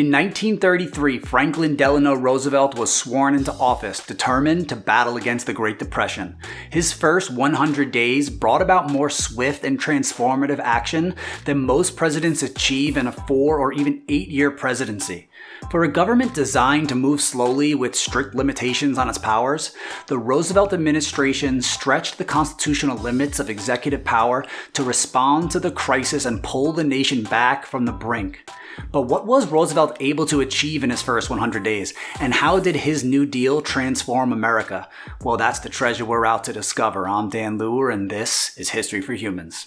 In 1933, Franklin Delano Roosevelt was sworn into office, determined to battle against the Great Depression. His first 100 days brought about more swift and transformative action than most presidents achieve in a 4 or even 8-year presidency. For a government designed to move slowly with strict limitations on its powers, the Roosevelt administration stretched the constitutional limits of executive power to respond to the crisis and pull the nation back from the brink. But what was Roosevelt able to achieve in his first 100 days? And how did his New Deal transform America? Well, that's the treasure we're out to discover. I'm Dan Luer, and this is History for Humans.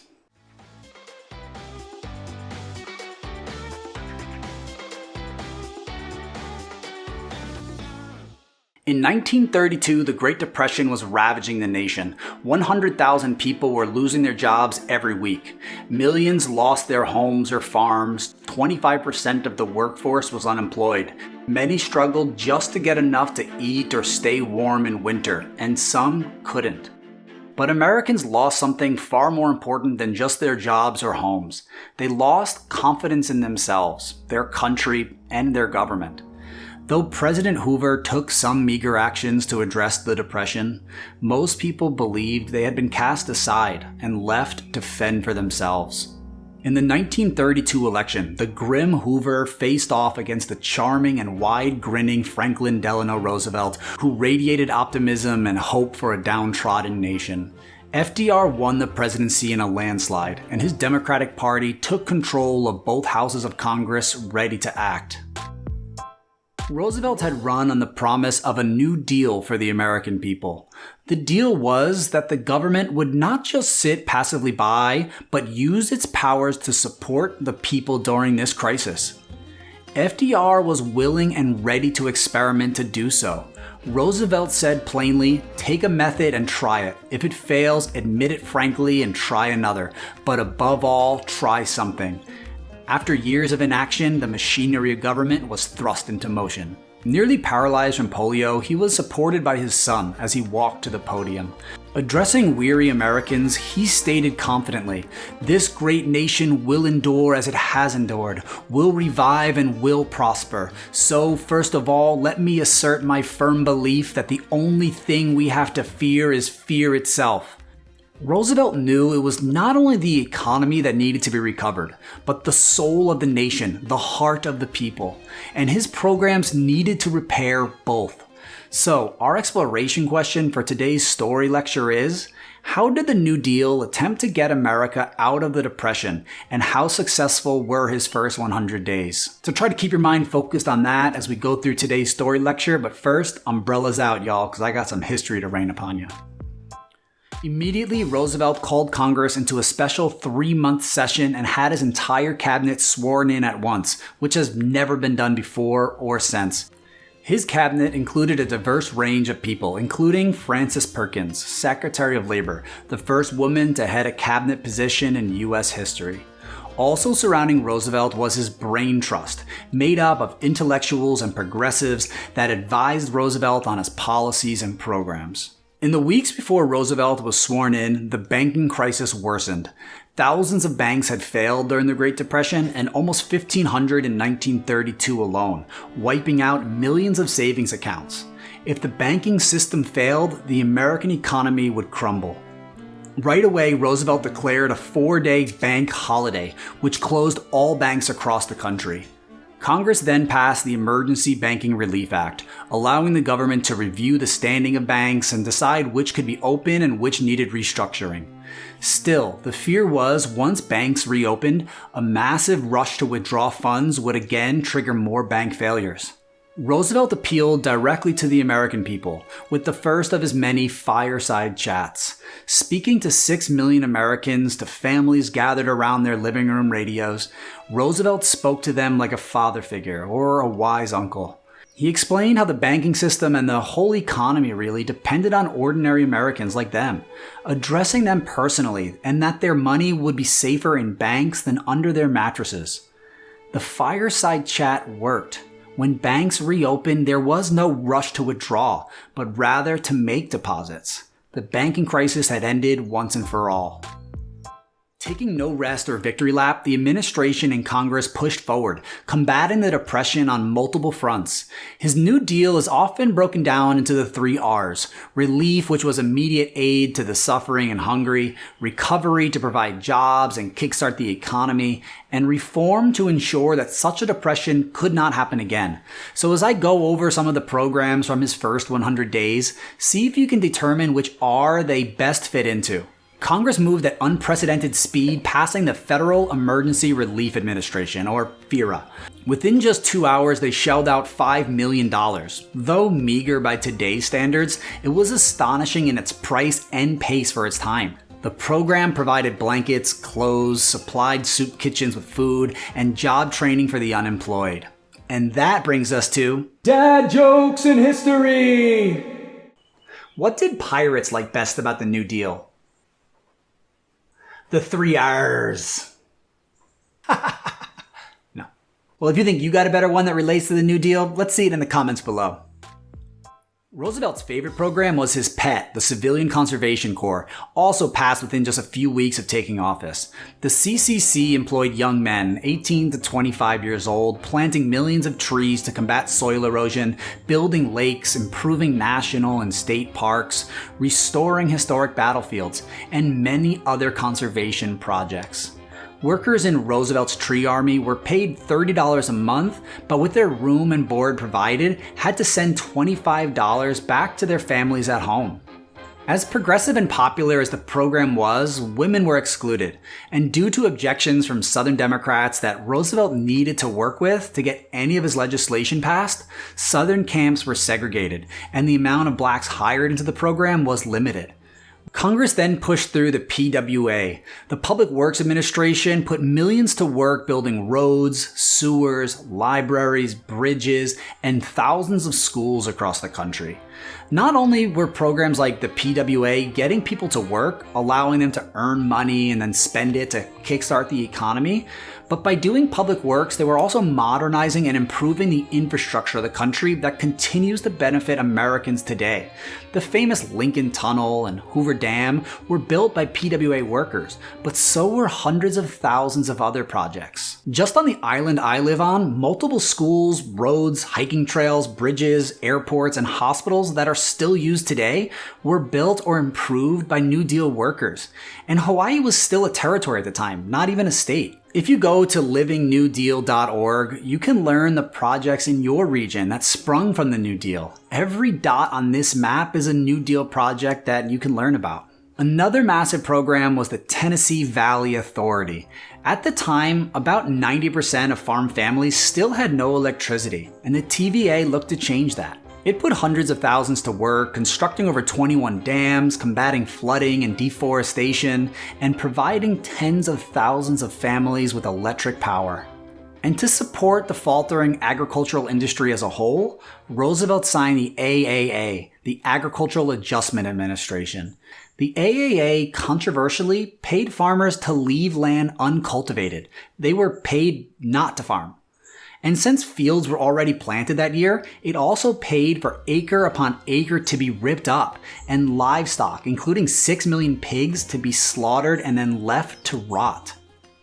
In 1932, the Great Depression was ravaging the nation. 100,000 people were losing their jobs every week. Millions lost their homes or farms. 25% of the workforce was unemployed. Many struggled just to get enough to eat or stay warm in winter, and some couldn't. But Americans lost something far more important than just their jobs or homes. They lost confidence in themselves, their country, and their government. Though President Hoover took some meager actions to address the Depression, most people believed they had been cast aside and left to fend for themselves. In the 1932 election, the grim Hoover faced off against the charming and wide-grinning Franklin Delano Roosevelt, who radiated optimism and hope for a downtrodden nation. FDR won the presidency in a landslide, and his Democratic Party took control of both houses of Congress, ready to act. Roosevelt had run on the promise of a New Deal for the American people. The deal was that the government would not just sit passively by, but use its powers to support the people during this crisis. FDR was willing and ready to experiment to do so. Roosevelt said plainly, take a method and try it. If it fails, admit it frankly and try another. But above all, try something. After years of inaction, the machinery of government was thrust into motion. Nearly paralyzed from polio, he was supported by his son as he walked to the podium. Addressing weary Americans, he stated confidently, "This great nation will endure as it has endured, will revive and will prosper. So, first of all, let me assert my firm belief that the only thing we have to fear is fear itself." Roosevelt knew it was not only the economy that needed to be recovered, but the soul of the nation, the heart of the people, and his programs needed to repair both. So, our exploration question for today's story lecture is, how did the New Deal attempt to get America out of the Depression, and how successful were his first 100 days? So try to keep your mind focused on that as we go through today's story lecture, but first, umbrellas out, y'all, because I got some history to rain upon you. Immediately, Roosevelt called Congress into a special 3-month session and had his entire cabinet sworn in at once, which has never been done before or since. His cabinet included a diverse range of people, including Frances Perkins, Secretary of Labor, the first woman to head a cabinet position in U.S. history. Also surrounding Roosevelt was his brain trust, made up of intellectuals and progressives that advised Roosevelt on his policies and programs. In the weeks before Roosevelt was sworn in, the banking crisis worsened. Thousands of banks had failed during the Great Depression, and almost 1,500 in 1932 alone, wiping out millions of savings accounts. If the banking system failed, the American economy would crumble. Right away, Roosevelt declared a 4-day bank holiday, which closed all banks across the country. Congress then passed the Emergency Banking Relief Act, allowing the government to review the standing of banks and decide which could be open and which needed restructuring. Still, the fear was once banks reopened, a massive rush to withdraw funds would again trigger more bank failures. Roosevelt appealed directly to the American people with the first of his many fireside chats. Speaking to 6 million Americans, to families gathered around their living room radios, Roosevelt spoke to them like a father figure or a wise uncle. He explained how the banking system and the whole economy really depended on ordinary Americans like them, addressing them personally, and that their money would be safer in banks than under their mattresses. The fireside chat worked. When banks reopened, there was no rush to withdraw, but rather to make deposits. The banking crisis had ended once and for all. Taking no rest or victory lap, the administration and Congress pushed forward, combating the Depression on multiple fronts. His New Deal is often broken down into the 3 R's: relief, which was immediate aid to the suffering and hungry; recovery, to provide jobs and kickstart the economy; and reform, to ensure that such a depression could not happen again. So as I go over some of the programs from his first 100 days, see if you can determine which R they best fit into. Congress moved at unprecedented speed, passing the Federal Emergency Relief Administration, or FERA. Within just 2 hours, they shelled out $5 million. Though meager by today's standards, it was astonishing in its price and pace for its time. The program provided blankets, clothes, supplied soup kitchens with food, and job training for the unemployed. And that brings us to Dad Jokes in History! What did pirates like best about the New Deal? The 3 R's. No. Well, if you think you got a better one that relates to the New Deal, let's see it in the comments below. Roosevelt's favorite program was his pet, the Civilian Conservation Corps, also passed within just a few weeks of taking office. The CCC employed young men, 18 to 25 years old, planting millions of trees to combat soil erosion, building lakes, improving national and state parks, restoring historic battlefields, and many other conservation projects. Workers in Roosevelt's Tree Army were paid $30 a month, but with their room and board provided, had to send $25 back to their families at home. As progressive and popular as the program was, women were excluded, and due to objections from Southern Democrats that Roosevelt needed to work with to get any of his legislation passed, Southern camps were segregated, and the amount of blacks hired into the program was limited. Congress then pushed through the PWA. The Public Works Administration put millions to work building roads, sewers, libraries, bridges, and thousands of schools across the country. Not only were programs like the PWA getting people to work, allowing them to earn money and then spend it to kickstart the economy, but by doing public works, they were also modernizing and improving the infrastructure of the country that continues to benefit Americans today. The famous Lincoln Tunnel and Hoover Dam were built by PWA workers, but so were hundreds of thousands of other projects. Just on the island I live on, multiple schools, roads, hiking trails, bridges, airports, and hospitals that are still used today were built or improved by New Deal workers. And Hawaii was still a territory at the time, not even a state. If you go to livingnewdeal.org, you can learn the projects in your region that sprung from the New Deal. Every dot on this map is a New Deal project that you can learn about. Another massive program was the Tennessee Valley Authority. At the time, about 90% of farm families still had no electricity, and the TVA looked to change that. It put hundreds of thousands to work, constructing over 21 dams, combating flooding and deforestation, and providing tens of thousands of families with electric power. And to support the faltering agricultural industry as a whole, Roosevelt signed the AAA, the Agricultural Adjustment Administration. The AAA controversially paid farmers to leave land uncultivated. They were paid not to farm. And since fields were already planted that year, it also paid for acre upon acre to be ripped up, and livestock, including 6 million pigs, to be slaughtered and then left to rot.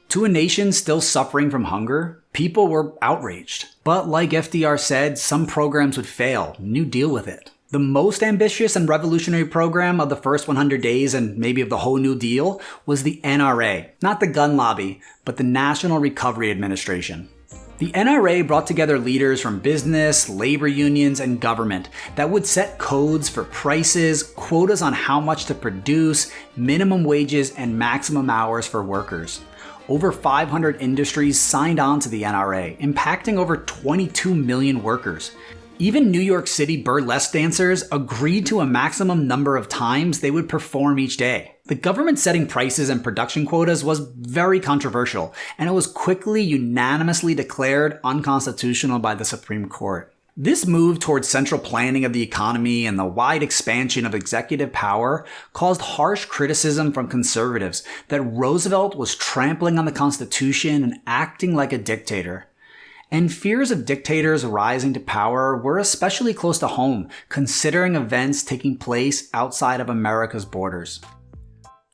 To a nation still suffering from hunger, people were outraged. But like FDR said, some programs would fail. New Deal with it. The most ambitious and revolutionary program of the first 100 days and maybe of the whole New Deal was the NRA. Not the gun lobby, but the National Recovery Administration. The NRA brought together leaders from business, labor unions, and government that would set codes for prices, quotas on how much to produce, minimum wages, and maximum hours for workers. Over 500 industries signed on to the NRA, impacting over 22 million workers. Even New York City burlesque dancers agreed to a maximum number of times they would perform each day. The government setting prices and production quotas was very controversial, and it was quickly unanimously declared unconstitutional by the Supreme Court. This move towards central planning of the economy and the wide expansion of executive power caused harsh criticism from conservatives that Roosevelt was trampling on the Constitution and acting like a dictator. And fears of dictators rising to power were especially close to home, considering events taking place outside of America's borders.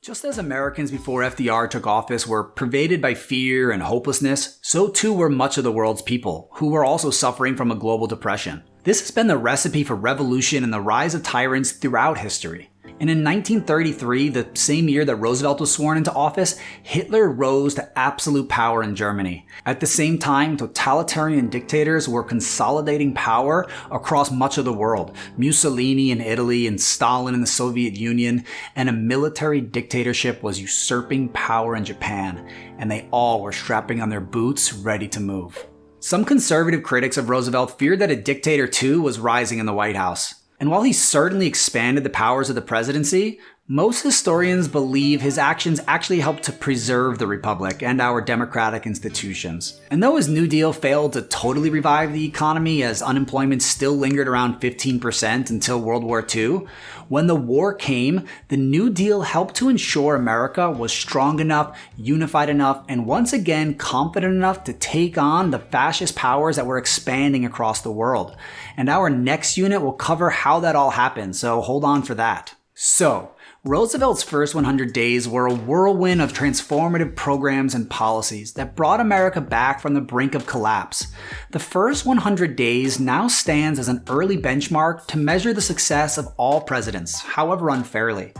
Just as Americans before FDR took office were pervaded by fear and hopelessness, so too were much of the world's people, who were also suffering from a global depression. This has been the recipe for revolution and the rise of tyrants throughout history. And in 1933, the same year that Roosevelt was sworn into office, Hitler rose to absolute power in Germany. At the same time, totalitarian dictators were consolidating power across much of the world. Mussolini in Italy and Stalin in the Soviet Union, and a military dictatorship was usurping power in Japan, and they all were strapping on their boots, ready to move. Some conservative critics of Roosevelt feared that a dictator too was rising in the White House. And while he certainly expanded the powers of the presidency, most historians believe his actions actually helped to preserve the republic and our democratic institutions. And though his New Deal failed to totally revive the economy, as unemployment still lingered around 15% until World War II, when the war came, the New Deal helped to ensure America was strong enough, unified enough, and once again confident enough to take on the fascist powers that were expanding across the world. And our next unit will cover how that all happened, so hold on for that. So, Roosevelt's first 100 days were a whirlwind of transformative programs and policies that brought America back from the brink of collapse. The first 100 days now stands as an early benchmark to measure the success of all presidents, however unfairly.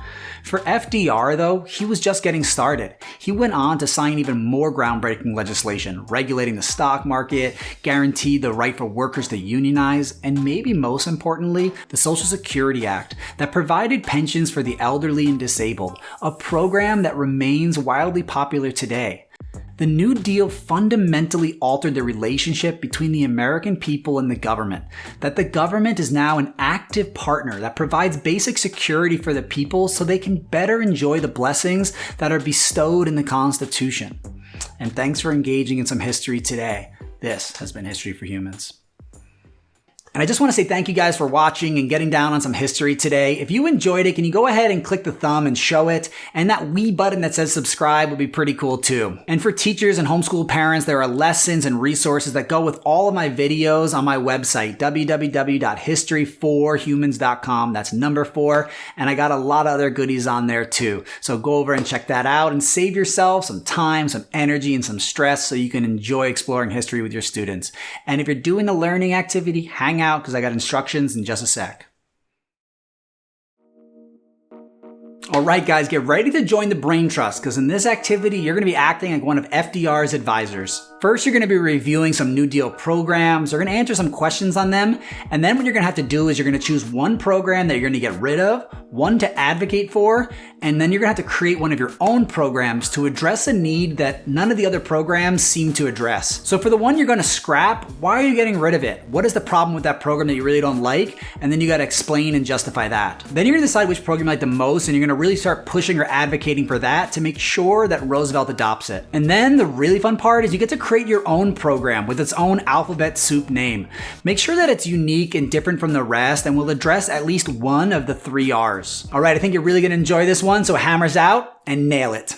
For FDR, though, he was just getting started. He went on to sign even more groundbreaking legislation, regulating the stock market, guaranteed the right for workers to unionize, and maybe most importantly, the Social Security Act that provided pensions for the elderly and disabled, a program that remains wildly popular today. The New Deal fundamentally altered the relationship between the American people and the government, that the government is now an active partner that provides basic security for the people so they can better enjoy the blessings that are bestowed in the Constitution. And thanks for engaging in some history today. This has been History for Humans. And I just want to say thank you guys for watching and getting down on some history today. If you enjoyed it, can you go ahead and click the thumb and show it? And that wee button that says subscribe would be pretty cool too. And for teachers and homeschool parents, there are lessons and resources that go with all of my videos on my website, www.history4humans.com. That's number 4. And I got a lot of other goodies on there too. So go over and check that out and save yourself some time, some energy, and some stress so you can enjoy exploring history with your students. And if you're doing a learning activity, hang out because I got instructions in just a sec. Alright guys, get ready to join the Brain Trust because in this activity you're going to be acting like one of FDR's advisors. First, you're going to be reviewing some New Deal programs. You're going to answer some questions on them. And then what you're going to have to do is you're going to choose one program that you're going to get rid of, one to advocate for, and then you're going to have to create one of your own programs to address a need that none of the other programs seem to address. So for the one you're going to scrap, why are you getting rid of it? What is the problem with that program that you really don't like? And then you got to explain and justify that. Then you're going to decide which program you like the most, and you're going to really start pushing or advocating for that to make sure that Roosevelt adopts it. And then the really fun part is you get to create your own program with its own alphabet soup name. Make sure that it's unique and different from the rest and will address at least one of the 3 R's. All right, I think you're really going to enjoy this one, so hammers out and nail it.